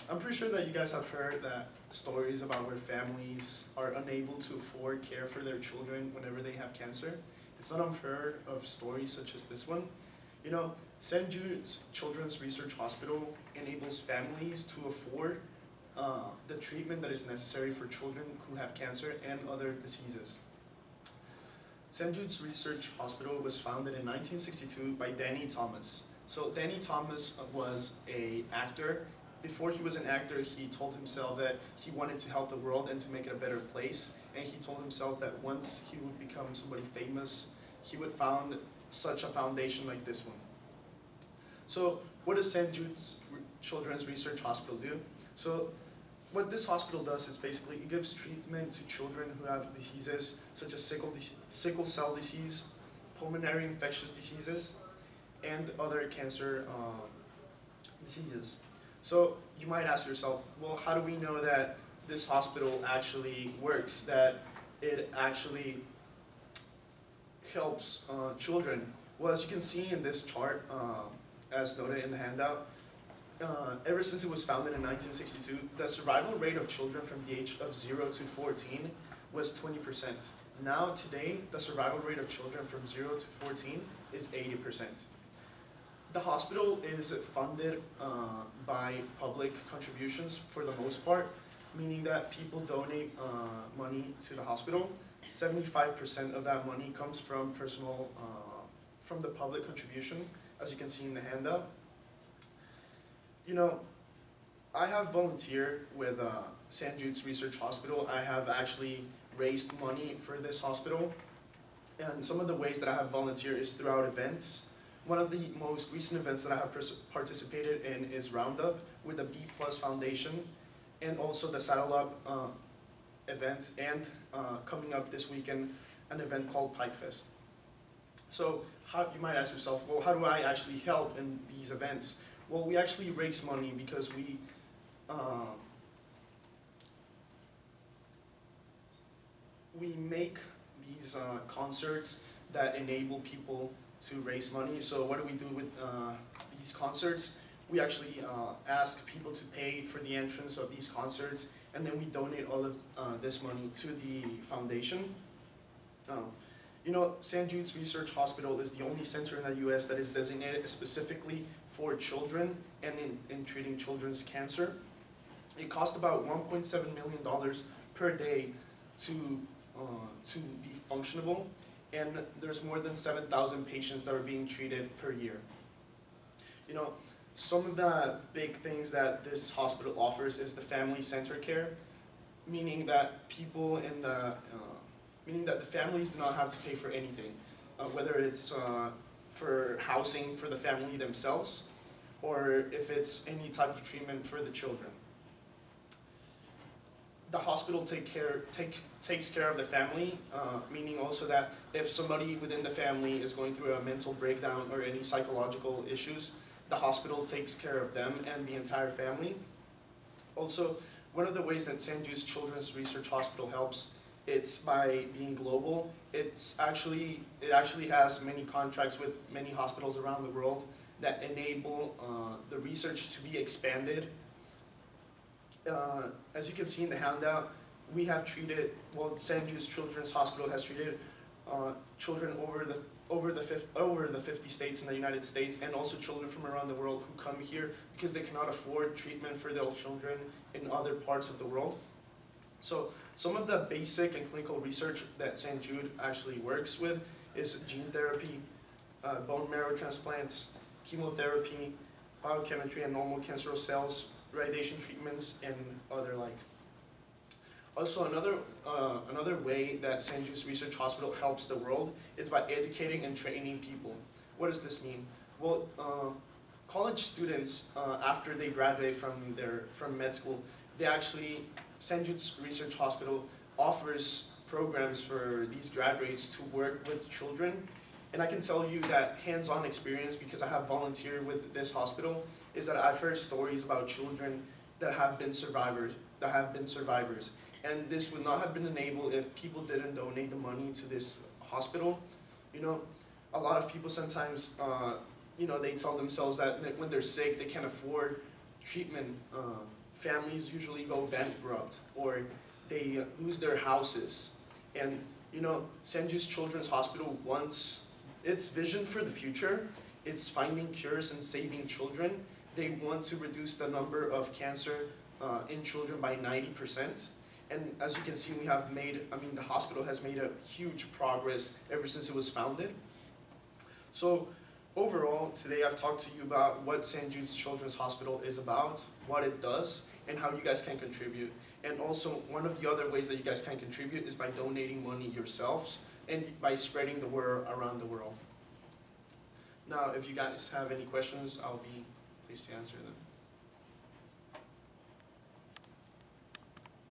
I'm pretty sure that you guys have heard that stories about where families are unable to afford care for their children whenever they have cancer. It's not unheard of stories such as this one. You know, St. Jude's Children's Research Hospital enables families to afford the treatment that is necessary for children who have cancer and other diseases. St. Jude's Research Hospital was founded in 1962 by Danny Thomas. So Danny Thomas was an actor. Before he was an actor, he told himself that he wanted to help the world and to make it a better place. And he told himself that once he would become somebody famous, he would found such a foundation like this one. So what does St. Jude's Children's Research Hospital do? So what this hospital does is basically it gives treatment to children who have diseases such as sickle cell disease, pulmonary infectious diseases, and other cancer diseases. So you might ask yourself, well, how do we know that this hospital actually works, that it actually helps children? Well, as you can see in this chart, as noted in the handout, ever since it was founded in 1962, the survival rate of children from the age of 0 to 14 was 20%. Now, today, the survival rate of children from 0 to 14 is 80%. The hospital is funded by public contributions for the most part, meaning that people donate money to the hospital. 75% of that money comes from from the public contribution, as you can see in the handout. You know, I have volunteered with St. Jude's Research Hospital. I have actually raised money for this hospital. And some of the ways that I have volunteered is throughout events. One of the most recent events that I have participated in is Roundup with the B Plus Foundation, and also the Saddle Up event, and coming up this weekend, an event called Pike Fest. So you might ask yourself, well, how do I actually help in these events? Well, we actually raise money because we make these concerts that enable people to raise money. So what do we do with these concerts? We actually ask people to pay for the entrance of these concerts, and then we donate all of this money to the foundation. You know, St. Jude's Research Hospital is the only center in the U.S. that is designated specifically for children and in treating children's cancer. It costs about $1.7 million per day to be functionable, and there's more than 7,000 patients that are being treated per year. You know, some of the big things that this hospital offers is the family-centered care, meaning that people in the meaning that the families do not have to pay for anything, whether it's for housing for the family themselves, or if it's any type of treatment for the children. The hospital takes care of the family, meaning also that if somebody within the family is going through a mental breakdown or any psychological issues, the hospital takes care of them and the entire family. Also, one of the ways that St. Jude's Children's Research Hospital helps, it's by being global. It actually has many contracts with many hospitals around the world that enable the research to be expanded. As you can see in the handout, we have treated, well, St. Jude's Children's Hospital has treated children over the 50 states in the United States, and also children from around the world who come here because they cannot afford treatment for their children in other parts of the world. So some of the basic and clinical research that St. Jude actually works with is gene therapy, bone marrow transplants, chemotherapy, biochemistry and normal cancerous cells, radiation treatments, and other like. Also, another way that St. Jude's Research Hospital helps the world is by educating and training people. What does this mean? Well, college students, after they graduate from med school, St. Jude's Research Hospital offers programs for these graduates to work with children. And I can tell you that hands-on experience, because I have volunteered with this hospital, is that I've heard stories about children that have been survivors. And this would not have been enabled if people didn't donate the money to this hospital. You know, a lot of people sometimes, they tell themselves that when they're sick, they can't afford treatment, families usually go bankrupt or they lose their houses. And you know, St. Jude's Children's Hospital wants its vision for the future. It's finding cures and saving children. They want to reduce the number of cancer in children by 90%. And as you can see, the hospital has made a huge progress ever since it was founded. So overall, today I've talked to you about what St. Jude's Children's Hospital is about, what it does, and how you guys can contribute. And also, one of the other ways that you guys can contribute is by donating money yourselves and by spreading the word around the world. Now, if you guys have any questions, I'll be pleased to answer them.